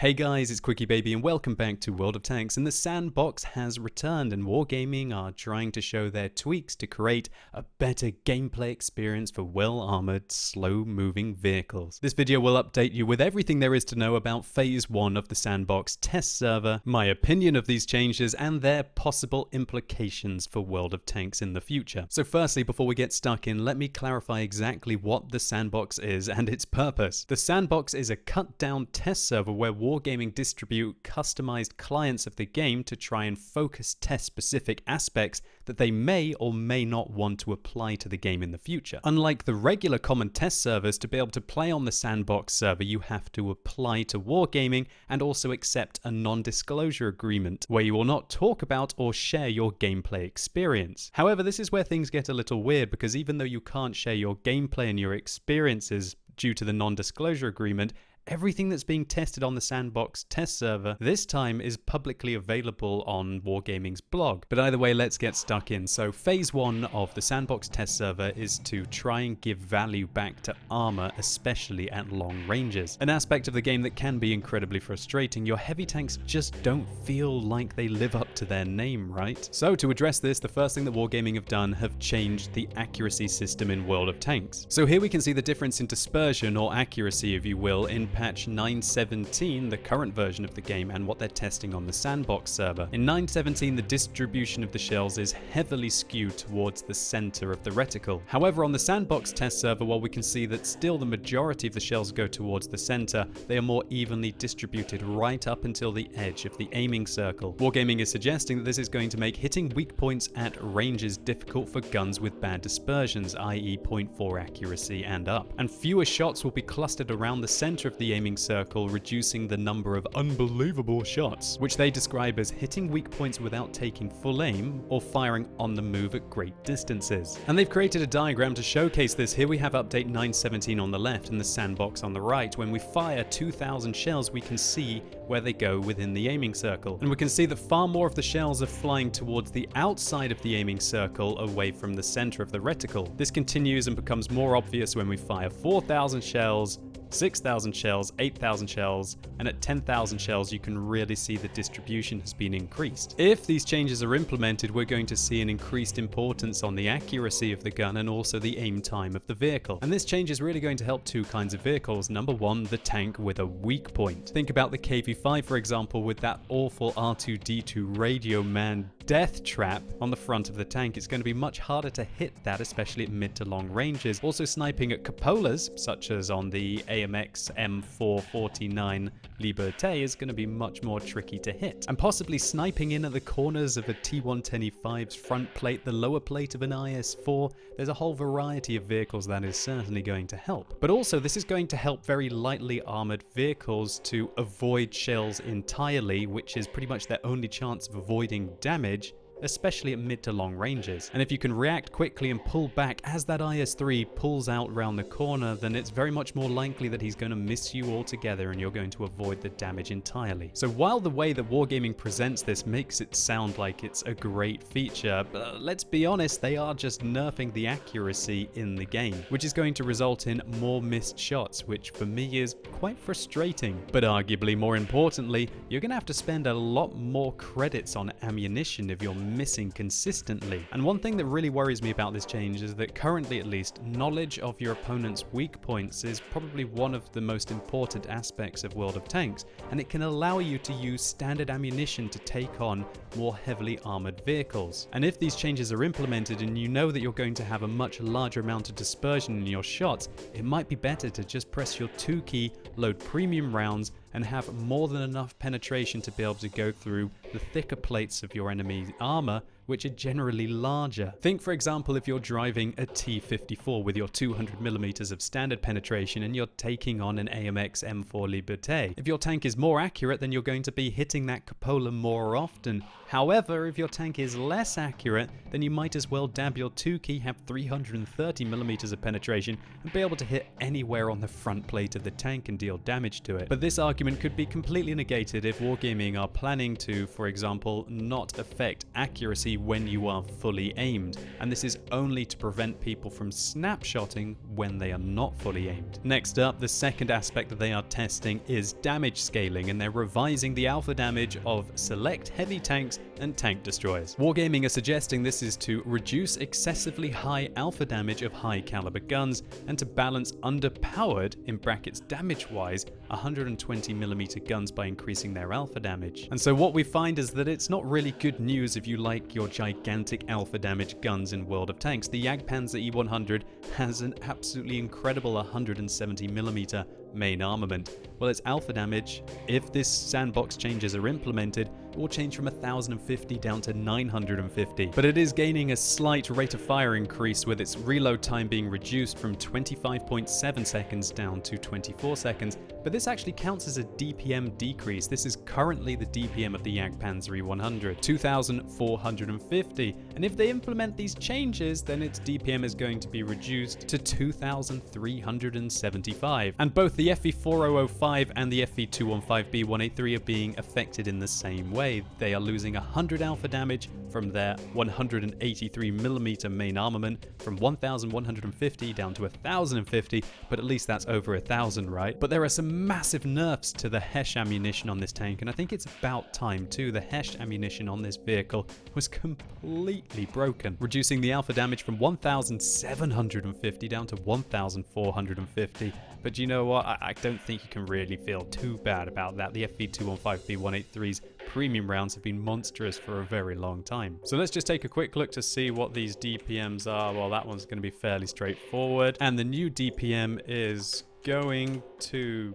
Hey guys, it's QuickyBaby and welcome back to World of Tanks. And the Sandbox has returned, and Wargaming are trying to show their tweaks to create a better gameplay experience for well-armored, slow-moving vehicles. This video will update you with everything there is to know about Phase 1 of the Sandbox Test Server, my opinion of these changes, and their possible implications for World of Tanks in the future. So firstly, before we get stuck in, let me clarify exactly what the Sandbox is and its purpose. The Sandbox is a cut-down test server where Wargaming distribute customized clients of the game to try and focus test specific aspects that they may or may not want to apply to the game in the future. Unlike the regular common test servers, to be able to play on the Sandbox server, you have to apply to Wargaming and also accept a non-disclosure agreement where you will not talk about or share your gameplay experience. However, this is where things get a little weird, because even though you can't share your gameplay and your experiences due to the non-disclosure agreement, everything that's being tested on the Sandbox test server this time is publicly available on Wargaming's blog. But either way, let's get stuck in. So Phase 1 of the Sandbox test server is to try and give value back to armor, especially at long ranges. An aspect of the game that can be incredibly frustrating. Your heavy tanks just don't feel like they live up to their name, right? So to address this, the first thing that Wargaming have changed the accuracy system in World of Tanks. So here we can see the difference in dispersion, or accuracy if you will, in patch 9.17, the current version of the game, and what they're testing on the Sandbox server. In 9.17, the distribution of the shells is heavily skewed towards the center of the reticle. However, on the Sandbox test server, while we can see that still the majority of the shells go towards the center, they are more evenly distributed right up until the edge of the aiming circle. Wargaming is suggesting that this is going to make hitting weak points at ranges difficult for guns with bad dispersions, i.e. 0.4 accuracy and up. And fewer shots will be clustered around the center of the aiming circle, reducing the number of unbelievable shots, which they describe as hitting weak points without taking full aim or firing on the move at great distances. And they've created a diagram to showcase this. Here we have update 9.17 on the left and the Sandbox on the right. When we fire 2,000 shells, we can see where they go within the aiming circle. And we can see that far more of the shells are flying towards the outside of the aiming circle, away from the center of the reticle. This continues and becomes more obvious when we fire 4,000 shells, 6,000 shells, 8,000 shells, and at 10,000 shells you can really see the distribution has been increased. If these changes are implemented, we're going to see an increased importance on the accuracy of the gun and also the aim time of the vehicle. And this change is really going to help two kinds of vehicles. Number one, the tank with a weak point. Think about the KV-5, for example, with that awful R2-D2 radio man death trap on the front of the tank. It's going to be much harder to hit that, especially at mid to long ranges. Also, sniping at cupolas, such as on the AMX M449 Liberté, is going to be much more tricky to hit. And possibly sniping in at the corners of a T125's front plate, the lower plate of an IS-4, there's a whole variety of vehicles that is certainly going to help. But also, this is going to help very lightly armored vehicles to avoid shells entirely, which is pretty much their only chance of avoiding damage, especially at mid to long ranges. And if you can react quickly and pull back as that IS-3 pulls out round the corner, then it's very much more likely that he's going to miss you altogether and you're going to avoid the damage entirely. So while the way that Wargaming presents this makes it sound like it's a great feature, let's be honest, they are just nerfing the accuracy in the game, which is going to result in more missed shots, which for me is quite frustrating. But arguably more importantly, you're going to have to spend a lot more credits on ammunition if you're missing consistently. And one thing that really worries me about this change is that currently, at least, knowledge of your opponent's weak points is probably one of the most important aspects of World of Tanks, and it can allow you to use standard ammunition to take on more heavily armored vehicles. And if these changes are implemented and you know that you're going to have a much larger amount of dispersion in your shots, it might be better to just press your 2 key, load premium rounds, and have more than enough penetration to be able to go through the thicker plates of your enemy's armor, which are generally larger. Think, for example, if you're driving a T-54 with your 200mm of standard penetration and you're taking on an AMX M4 Liberté. If your tank is more accurate, then you're going to be hitting that cupola more often. However, if your tank is less accurate, then you might as well dab your 2 key, have 330mm of penetration, and be able to hit anywhere on the front plate of the tank and deal damage to it. But this argument could be completely negated if Wargaming are planning to, for example, not affect accuracy when you are fully aimed, and this is only to prevent people from snapshotting when they are not fully aimed. Next up, the second aspect that they are testing is damage scaling, and they're revising the alpha damage of select heavy tanks and tank destroyers. Wargaming are suggesting this is to reduce excessively high alpha damage of high caliber guns and to balance underpowered, in brackets damage wise, 120mm guns by increasing their alpha damage. And so what we find is that it's not really good news if you like your gigantic alpha damage guns in World of Tanks. The Jagdpanzer E100 has an absolutely incredible 170mm main armament. Well, its alpha damage, if this sandbox changes are implemented, will change from 1050 down to 950. But it is gaining a slight rate of fire increase, with its reload time being reduced from 25.7 seconds down to 24 seconds. But this actually counts as a DPM decrease. This is currently the DPM of the Jagdpanzer E100, 2450. And if they implement these changes, then its DPM is going to be reduced to 2375. And both the FE4005 and the FE215B183 are being affected in the same way. They are losing 100 alpha damage from their 183mm main armament, from 1150 down to 1050, but at least that's over 1000, right? But there are some massive nerfs to the Hesh ammunition on this tank, and I think it's about time too. The Hesh ammunition on this vehicle was completely broken, reducing the alpha damage from 1750 down to 1450. But you know what? I don't think you can really feel too bad about that. The FE215B183's premium rounds have been monstrous for a very long time. So let's just take a quick look to see what these DPMs are. Well, that one's going to be fairly straightforward. And the new DPM is going to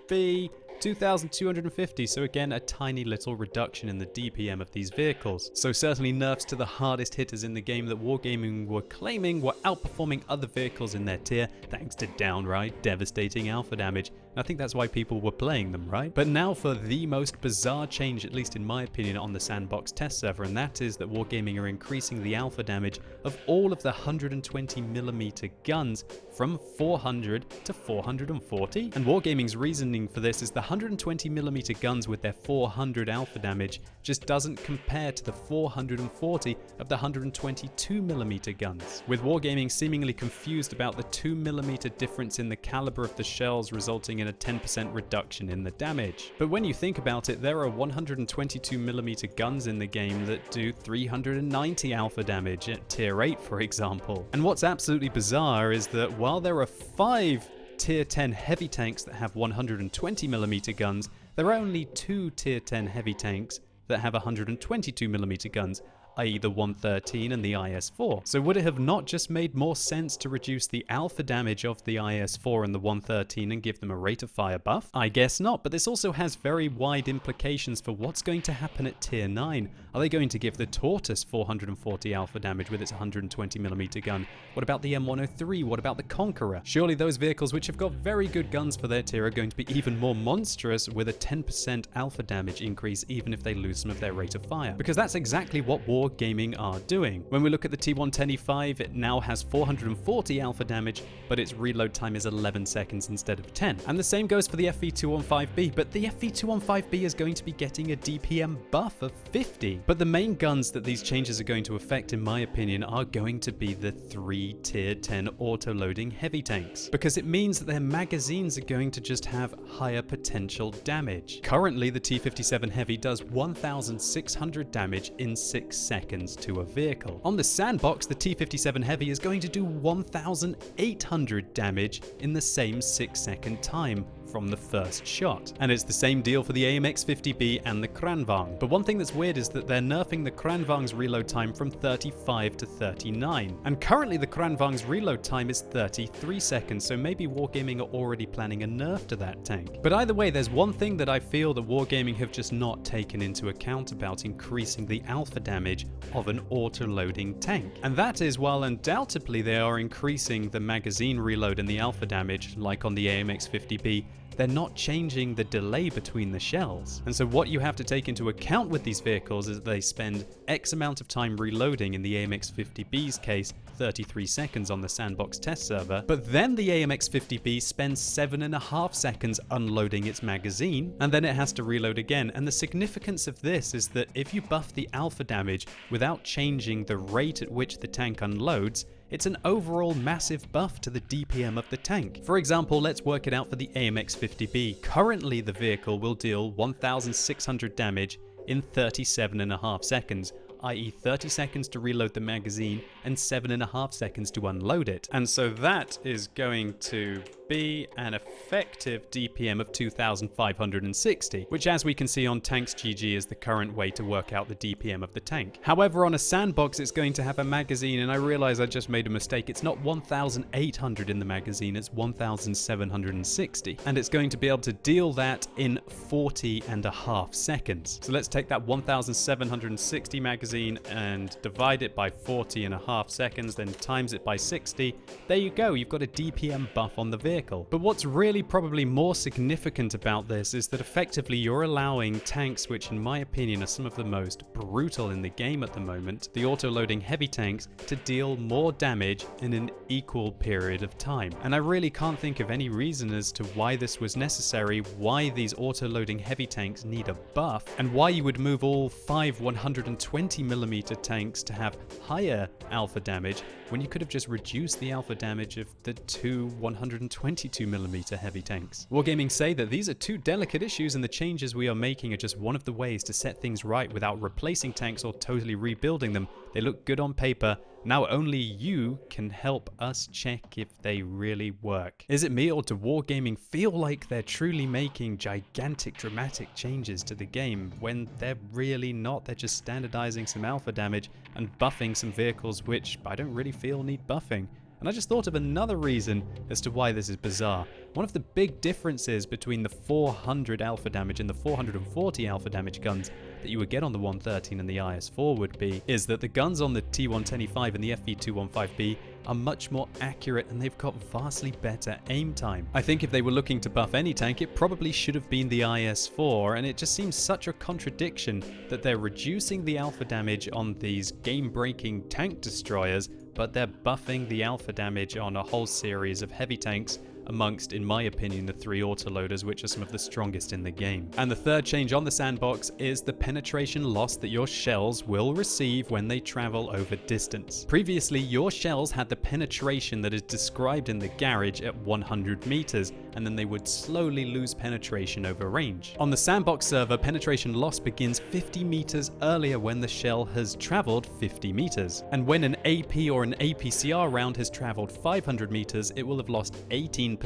be 2250, so again a tiny little reduction in the DPM of these vehicles. So certainly nerfs to the hardest hitters in the game that Wargaming were claiming were outperforming other vehicles in their tier thanks to downright devastating alpha damage. I think that's why people were playing them, right? But now for the most bizarre change, at least in my opinion, on the Sandbox Test Server, and that is that Wargaming are increasing the alpha damage of all of the 120mm guns from 400 to 440. And Wargaming's reasoning for this is the 120mm guns with their 400 alpha damage just doesn't compare to the 440 of the 122mm guns, with Wargaming seemingly confused about the 2mm difference in the caliber of the shells, resulting in a 10% reduction in the damage. But when you think about it, there are 122mm guns in the game that do 390 alpha damage at tier 8, for example. And what's absolutely bizarre is that while there are 5 tier 10 heavy tanks that have 120mm guns, there are only 2 tier 10 heavy tanks that have 122mm guns, i.e. the 113 and the IS-4. So would it have not just made more sense to reduce the alpha damage of the IS-4 and the 113 and give them a rate of fire buff? I guess not, but this also has very wide implications for what's going to happen at tier 9. Are they going to give the Tortoise 440 alpha damage with its 120mm gun? What about the M103? What about the Conqueror? Surely those vehicles which have got very good guns for their tier are going to be even more monstrous with a 10% alpha damage increase even if they lose some of their rate of fire. Because that's exactly what Wargaming are doing. When we look at the T110E5, it now has 440 alpha damage, but its reload time is 11 seconds instead of 10. And the same goes for the FE215B, but the FE215B is going to be getting a DPM buff of 50. But the main guns that these changes are going to affect, in my opinion, are going to be the 3 tier 10 auto-loading heavy tanks, because it means that their magazines are going to just have higher potential damage. Currently, the T57 Heavy does 1,600 damage in 6 seconds to a vehicle. On the Sandbox, the T57 Heavy is going to do 1,800 damage in the same 6-second time from the first shot. And it's the same deal for the AMX-50B and the Kranvang. But one thing that's weird is that they're nerfing the Kranvang's reload time from 35 to 39. And currently the Kranvang's reload time is 33 seconds, so maybe Wargaming are already planning a nerf to that tank. But either way, there's one thing that I feel that Wargaming have just not taken into account about increasing the alpha damage of an auto-loading tank. And that is, while undoubtedly they are increasing the magazine reload and the alpha damage, like on the AMX-50B, they're not changing the delay between the shells. And so what you have to take into account with these vehicles is that they spend X amount of time reloading, in the AMX-50B's case, 33 seconds on the Sandbox Test Server, but then the AMX-50B spends 7.5 seconds unloading its magazine, and then it has to reload again. And the significance of this is that if you buff the alpha damage without changing the rate at which the tank unloads, it's an overall massive buff to the DPM of the tank. For example, let's work it out for the AMX-50B. Currently, the vehicle will deal 1,600 damage in 37.5 seconds, i.e. 30 seconds to reload the magazine and 7.5 seconds to unload it. And so that is going to be an effective DPM of 2,560, which, as we can see on Tanks GG, is the current way to work out the DPM of the tank. However, on a sandbox, it's going to have a magazine, and I realize I just made a mistake. It's not 1,800 in the magazine, it's 1,760. And it's going to be able to deal that in 40.5 seconds. So let's take that 1,760 magazine and divide it by 40.5 seconds, then times it by 60. There you go, you've got a DPM buff on the vehicle. But what's really probably more significant about this is that effectively you're allowing tanks, which in my opinion are some of the most brutal in the game at the moment, the auto-loading heavy tanks, to deal more damage in an equal period of time. And I really can't think of any reason as to why this was necessary, why these auto-loading heavy tanks need a buff, and why you would move all 5 120mm tanks to have higher alpha damage when you could have just reduced the alpha damage of the 2 122mm heavy tanks. Wargaming say that these are two delicate issues, and the changes we are making are just one of the ways to set things right without replacing tanks or totally rebuilding them. They look good on paper. Now only you can help us check if they really work. Is it me, or do Wargaming feel like they're truly making gigantic dramatic changes to the game when they're really not? They're just standardizing some alpha damage and buffing some vehicles which I don't really feel need buffing. And I just thought of another reason as to why this is bizarre. One of the big differences between the 400 alpha damage and the 440 alpha damage guns that you would get on the 113 and the IS-4 would be, is that the guns on the T125 and the FV215B are much more accurate, and they've got vastly better aim time. I think if they were looking to buff any tank, it probably should have been the IS-4, and it just seems such a contradiction that they're reducing the alpha damage on these game-breaking tank destroyers, but they're buffing the alpha damage on a whole series of heavy tanks amongst, in my opinion, the 3 autoloaders, which are some of the strongest in the game. And the third change on the sandbox is the penetration loss that your shells will receive when they travel over distance. Previously, your shells had the penetration that is described in the garage at 100 meters, and then they would slowly lose penetration over range. On the Sandbox server, penetration loss begins 50 meters earlier when the shell has traveled 50 meters. And when an AP or an APCR round has traveled 500 meters, it will have lost 18%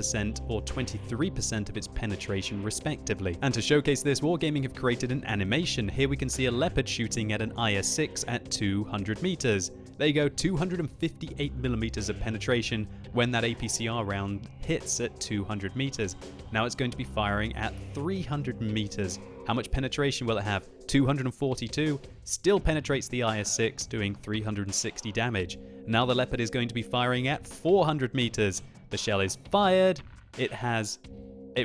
or 23% of its penetration respectively. And to showcase this, Wargaming have created an animation. Here we can see a Leopard shooting at an IS-6 at 200 meters. There you go, 258mm of penetration when that APCR round hits at 200 meters. Now it's going to be firing at 300 meters. How much penetration will it have? 242, still penetrates the IS-6, doing 360 damage. Now the Leopard is going to be firing at 400 meters. The shell is fired, it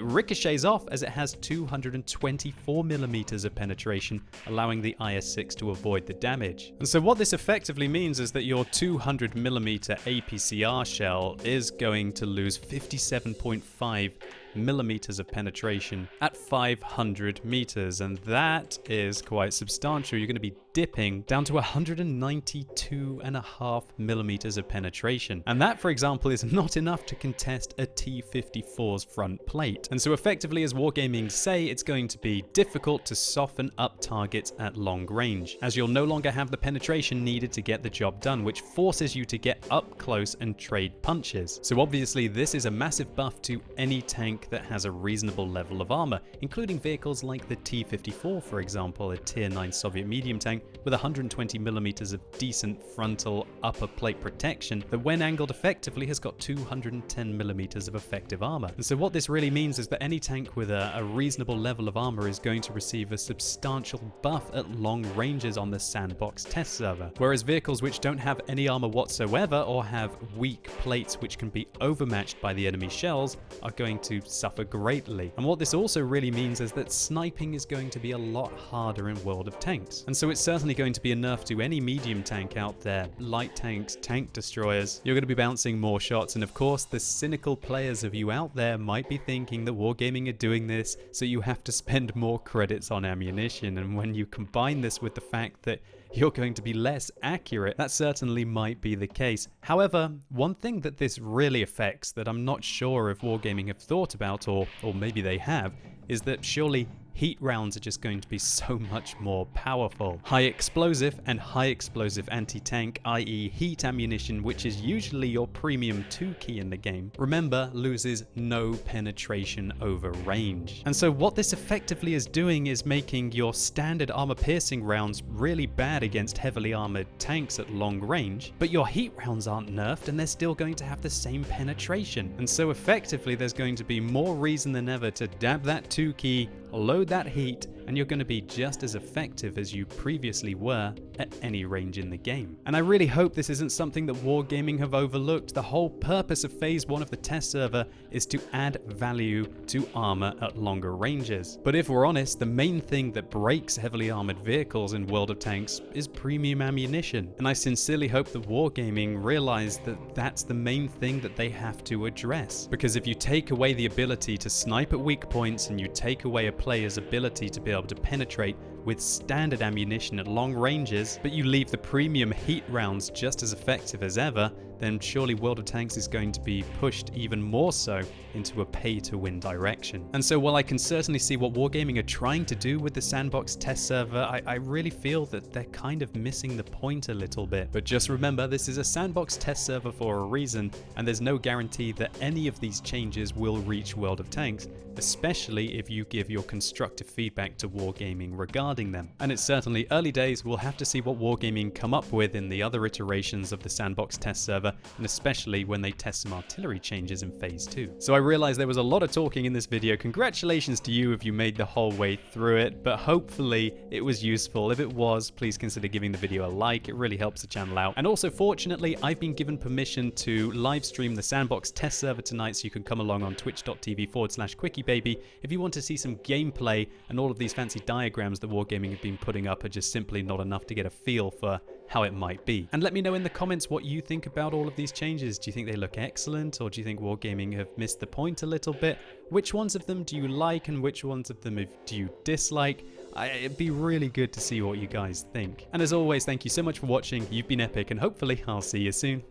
ricochets off as it has 224mm of penetration, allowing the IS-6 to avoid the damage. And so what this effectively means is that your 200mm APCR shell is going to lose 57.5mm of penetration at 500 meters, and that is quite substantial. You're going to be dipping down to 192.5mm of penetration. And that, for example, is not enough to contest a T-54's front plate. And so effectively, as Wargaming say, it's going to be difficult to soften up targets at long range, as you'll no longer have the penetration needed to get the job done, which forces you to get up close and trade punches. So obviously, this is a massive buff to any tank that has a reasonable level of armor, including vehicles like the T-54, for example, a tier 9 Soviet medium tank with 120mm of decent frontal upper plate protection that, when angled effectively, has got 210mm of effective armor. And so what this really means is that any tank with a reasonable level of armor is going to receive a substantial buff at long ranges on the Sandbox Test Server, whereas vehicles which don't have any armor whatsoever or have weak plates which can be overmatched by the enemy shells are going to suffer greatly. And what this also really means is that sniping is going to be a lot harder in World of Tanks. And so it's certainly going to be a nerf to any medium tank out there, light tanks, tank destroyers. You're going to be bouncing more shots, and of course the cynical players of you out there might be thinking that Wargaming are doing this so you have to spend more credits on ammunition, and when you combine this with the fact that you're going to be less accurate, that certainly might be the case. However, one thing that this really affects that I'm not sure if Wargaming have thought about, or maybe they have, is that surely heat rounds are just going to be so much more powerful. High explosive and high explosive anti-tank, i.e. heat ammunition, which is usually your premium 2 key in the game, remember, loses no penetration over range. And so what this effectively is doing is making your standard armor piercing rounds really bad against heavily armored tanks at long range, but your heat rounds aren't nerfed and they're still going to have the same penetration. And so effectively there's going to be more reason than ever to dab that 2 key, load that heat, and you're going to be just as effective as you previously were at any range in the game. And I really hope this isn't something that Wargaming have overlooked. The whole purpose of phase 1 of the test server is to add value to armor at longer ranges. But if we're honest, the main thing that breaks heavily armored vehicles in World of Tanks is premium ammunition. And I sincerely hope that Wargaming realize that that's the main thing that they have to address. Because if you take away the ability to snipe at weak points and you take away a player's ability to be able to penetrate with standard ammunition at long ranges, but you leave the premium heat rounds just as effective as ever, then surely World of Tanks is going to be pushed even more so into a pay-to-win direction. And so while I can certainly see what Wargaming are trying to do with the Sandbox Test Server, I really feel that they're kind of missing the point a little bit. But just remember, this is a Sandbox Test Server for a reason, and there's no guarantee that any of these changes will reach World of Tanks, especially if you give your constructive feedback to Wargaming regarding them. And it's certainly early days. We'll have to see what Wargaming come up with in the other iterations of the Sandbox Test Server, and especially when they test some artillery changes in phase 2. So I realize there was a lot of talking in this video. Congratulations to you if you made the whole way through it, but hopefully it was useful. If it was, please consider giving the video a like. It really helps the channel out. And also, fortunately, I've been given permission to live stream the Sandbox Test Server tonight, so you can come along on twitch.tv/QuickyBaby if you want to see some gameplay, and all of these fancy diagrams that Wargaming have been putting up are just simply not enough to get a feel for how it might be. And let me know in the comments what you think about all of these changes. Do you think they look excellent, or do you think Wargaming have missed the point a little bit? Which ones of them do you like, and which ones of them do you dislike? It'd be really good to see what you guys think. And as always, thank you so much for watching. You've been epic, and hopefully I'll see you soon.